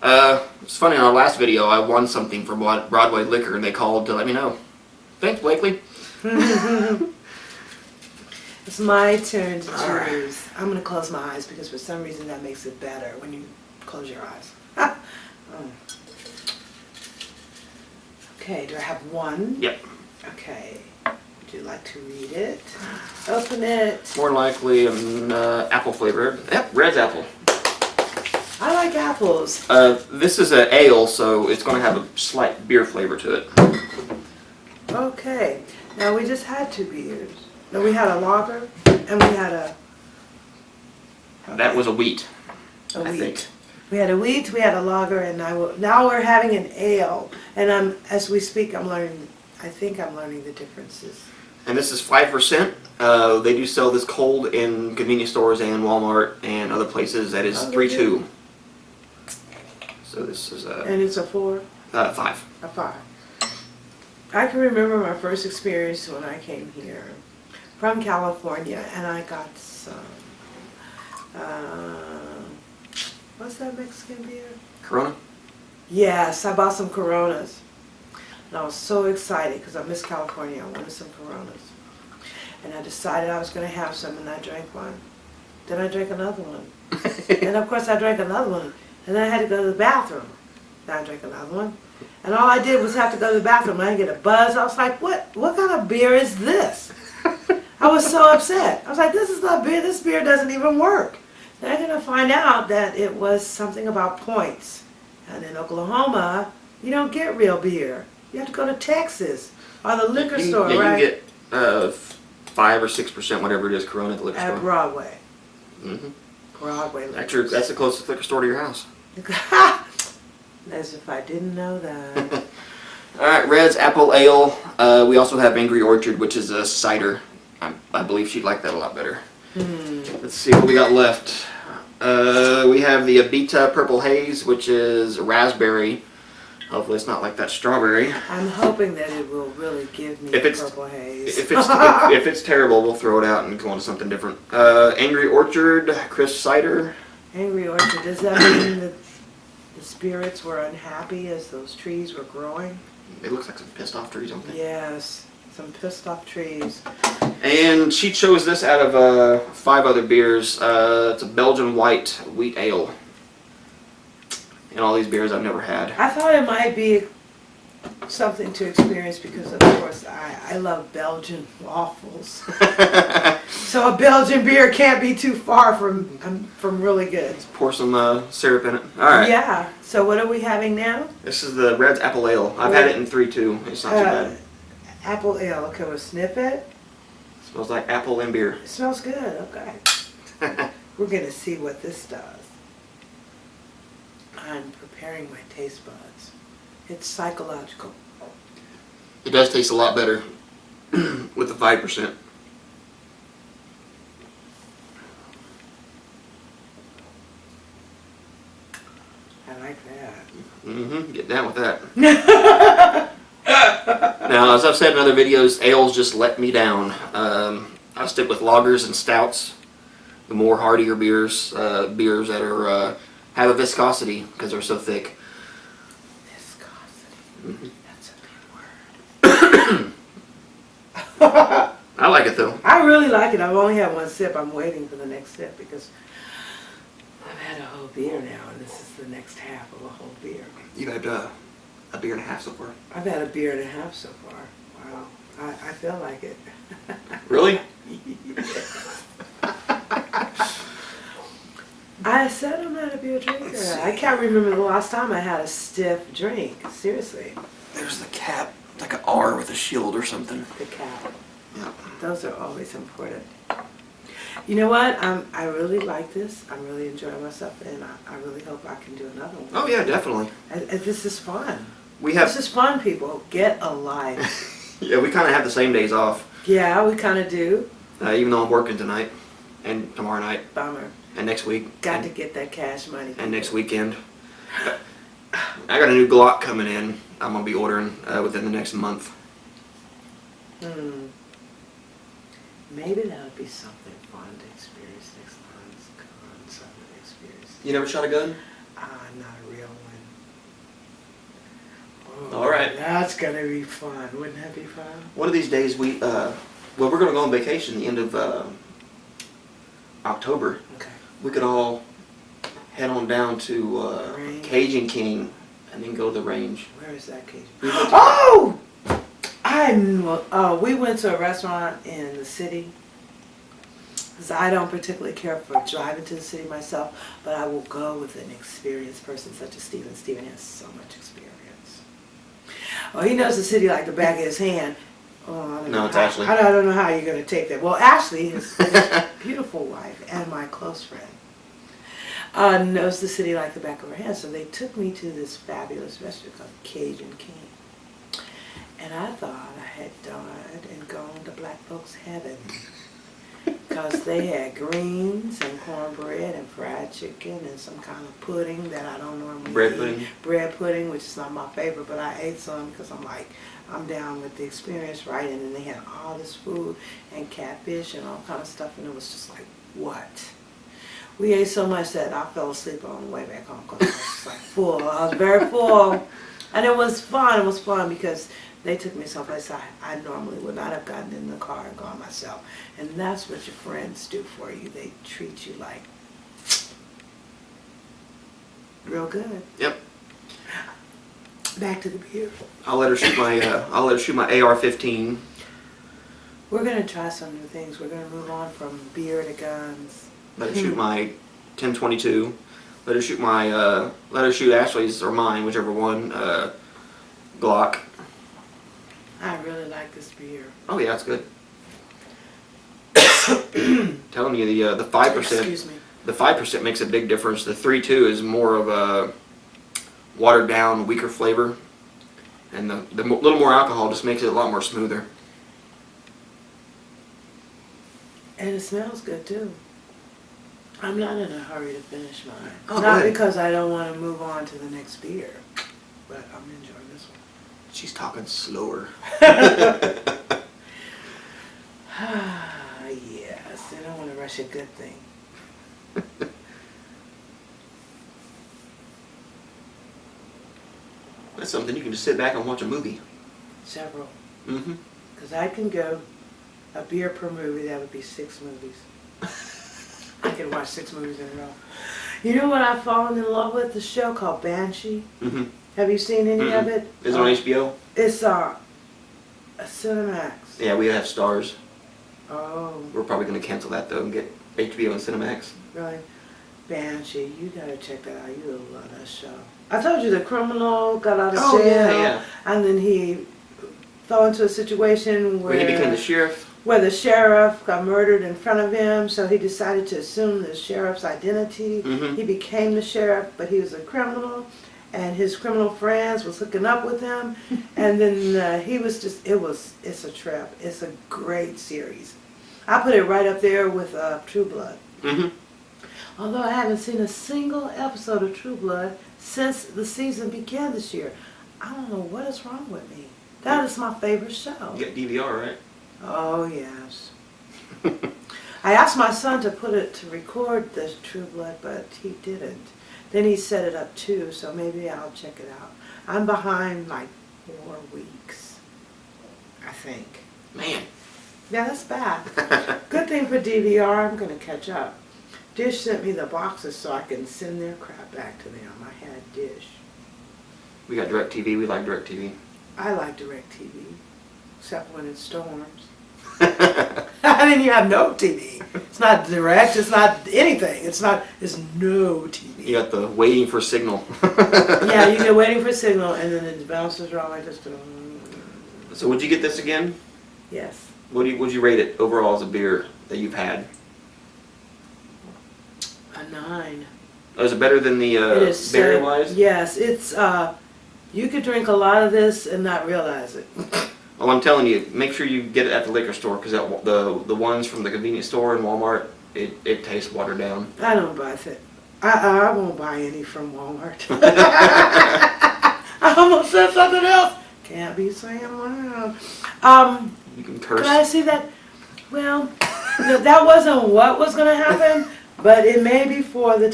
It's funny, in our last video I won something from Broadway Liquor and they called to let me know. Thanks, Blakely. It's my turn to choose. Right. I'm going to close my eyes because for some reason that makes it better when you close your eyes. Okay, do I have one? Yep. Okay. Would you like to read it? Open it. More likely apple flavor. Yep, Red's apple. I like apples. This is an ale, so it's going to have a slight beer flavor to it. Okay. Now we just had 2 beers. No, we had a lager and we had a... That was a wheat. A I wheat. think. We had a wheat, we had a lager, and now we're having an ale. And as we speak, I think I'm learning the differences. And this is 5%. They do sell this cold in convenience stores and Walmart and other places. That is 3.2. So this is And it's a 4? 5. A 5. I can remember my first experience when I came here from California, and I got some, what's that Mexican beer? Corona? Yes, I bought some Coronas. And I was so excited because I miss California. I wanted some Coronas. And I decided I was going to have some, and I drank one. Then I drank another one. And of course I drank another one. And then I had to go to the bathroom. Then I drank another one. And all I did was have to go to the bathroom. I didn't get a buzz. I was like, what kind of beer is this? I was so upset. I was like, this is not beer. This beer doesn't even work. Then I'm going to find out that it was something about points. And in Oklahoma, you don't get real beer. You have to go to Texas or the liquor store, right? You can get 5 or 6%, whatever it is, Corona at the liquor store. At Broadway. Mm-hmm. Broadway liquor. That's the closest liquor store to your house. As if I didn't know that. Alright, Red's Apple Ale. We also have Angry Orchard, which is a cider. I believe she'd like that a lot better. Let's see what we got left. We have the Abita Purple Haze, which is raspberry. Hopefully it's not like that strawberry. I'm hoping that it will really give me purple haze. If it's terrible, we'll throw it out and go on to something different. Angry Orchard, crisp cider. Angry Orchard, does that mean that the spirits were unhappy as those trees were growing? It looks like some pissed off trees, don't they? Yes, some pissed off trees. And she chose this out of 5 other beers. It's a Belgian white wheat ale. And all these beers I've never had. I thought it might be something to experience because, of course, I love Belgian waffles. So a Belgian beer can't be too far from really good. Let's pour some syrup in it. All right. Yeah. So what are we having now? This is the Red's Apple Ale. I've had it in 3.2. It's not too bad. Apple ale. Okay, we'll sniff it. Smells like apple and beer. It smells good. Okay. We're going to see what this does. I'm preparing my taste buds. It's psychological. It does taste a lot better with the 5%. I like that. Mm-hmm. Get down with that. Now, as I've said in other videos, ales just let me down. I stick with lagers and stouts. The more heartier beers, beers that are have a viscosity because they're so thick. Viscosity. Mm-hmm. That's a big word. I like it though. I really like it. I've only had one sip. I'm waiting for the next sip because I've had a whole beer now, and this is the next half of a whole beer. You've had a beer and a half so far. I've had a beer and a half so far. Wow. I feel like it. Really? I said I'm not a beer drinker. I can't remember the last time I had a stiff drink. Seriously. There's the cap, like an R with a shield or something. The cap. Yeah. Those are always important. You know what? I really like this. I'm really enjoying myself, and I really hope I can do another one. Oh yeah, definitely. This is fun. This is fun, people. Get a life. Yeah, we kind of have the same days off. Yeah, we kind of do. Even though I'm working tonight and tomorrow night. Bummer. And next week. Got to get that cash money. And next weekend. I got a new Glock coming in. I'm going to be ordering within the next month. Maybe that would be something fun to experience next time. Something to experience. You never shot a gun? Not a real one. Oh, All right. That's gonna be fun. Wouldn't that be fun? One of these days we're going to go on vacation the end of October. Okay. We could all head on down to Range. Cajun King and then go to the range. Where is that cage? We went to- Oh! We went to a restaurant in the city. Because I don't particularly care for driving to the city myself, but I will go with an experienced person such as Steven. Steven has so much experience. Oh, he knows the city like the back of his hand. Oh, I don't No, know it's how- Ashley. I don't know how you're going to take that. Well, Ashley, his beautiful wife and my close friend, knows the city like the back of her hand. So they took me to this fabulous restaurant called Cajun King. And I thought I had died and gone to black folks' heaven. Because they had greens and cornbread and fried chicken and some kind of pudding that I don't normally Bread eat. pudding? Bread pudding, which is not my favorite, but I ate some because I'm like, I'm down with the experience, right? And then they had all this food and catfish and all kind of stuff, and it was just like, what? We ate so much that I fell asleep on the way back home because I was just like full. I was very full. And it was fun. It was fun because they took me someplace I normally would not have gotten in the car and gone myself. And that's what your friends do for you. They treat you like real good. Yep. Back to the beer. I'll let her shoot my AR-15. We're going to try some new things. We're going to move on from beer to guns. Let her shoot my 10-22. Let her shoot Ashley's or mine, whichever one. Glock. I really like this beer. Oh yeah, it's good. Telling you the 5%. Excuse me. The 5% makes a big difference. The 3.2 is more of a watered down, weaker flavor, and the little more alcohol just makes it a lot more smoother. And it smells good too. I'm not in a hurry to finish mine. Oh, Not good. because I don't want to move on to the next beer, but I'm enjoying this one. She's talking slower. Yes, I don't want to rush a good thing. That's something you can just sit back and watch a movie. Several. Mm-hmm. Because I can go a beer per movie, that would be 6 movies. I can watch 6 movies in a row. You know what I've fallen in love with? The show called Banshee. Mm-hmm. Have you seen any of it? Is it on HBO? It's a Cinemax. Yeah, we have Stars. Oh, We're probably going to cancel that though and get HBO and Cinemax. really? Banshee, you gotta check that out. You'll love that show. I told you the criminal got out of Oh, jail, yeah. and then he fell into a situation When he became the sheriff. where the sheriff got murdered in front of him, so he decided to assume the sheriff's identity. Mhm. He became the sheriff, but he was a criminal, and his criminal friends was hooking up with him, and then he was just, it's a trip. It's a great series. I put it right up there with True Blood. Mm-hmm. Although I haven't seen a single episode of True Blood since the season began this year. I don't know what is wrong with me. That is my favorite show. You got DVR, right? Oh, yes. I asked my son to put it to record the True Blood, but he didn't. Then he set it up too, so maybe I'll check it out. I'm behind like 4 weeks, I think. Man. Yeah, that's bad. Good thing for DVR, I'm going to catch up. Dish sent me the boxes so I can send their crap back to them. I had Dish. We got DirecTV. We like DirecTV. I like DirecTV, except when it storms. I mean, you have no TV. It's not direct. It's not anything. It's no TV. You got the waiting for signal. Yeah, you get waiting for signal, and then it bounces around like this. So would you get this again? Yes. Would you rate it overall as a beer that you've had? A 9. Oh, is it better than the It is berry wise? Yes, it's. You could drink a lot of this and not realize it. Well, I'm telling you, make sure you get it at the liquor store because the ones from the convenience store and Walmart, it tastes watered down. I don't buy it. I won't buy any from Walmart. I almost said something else. Can't be saying loud. You can curse. Could I see that? Well, that wasn't what was going to happen, but it may be for the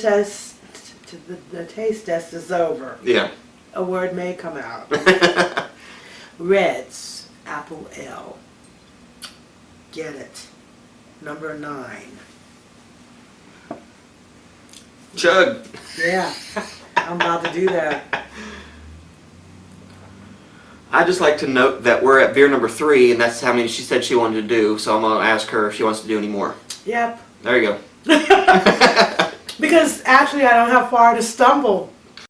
the taste test is over. Yeah. A word may come out. Reds, Apple Ale. Get it. Number 9. Chug. Yeah, I'm about to do that. I just like to note that we're at beer number 3, and that's how many she said she wanted to do. So I'm gonna ask her if she wants to do any more. Yep. There you go. Because actually I don't have far to stumble.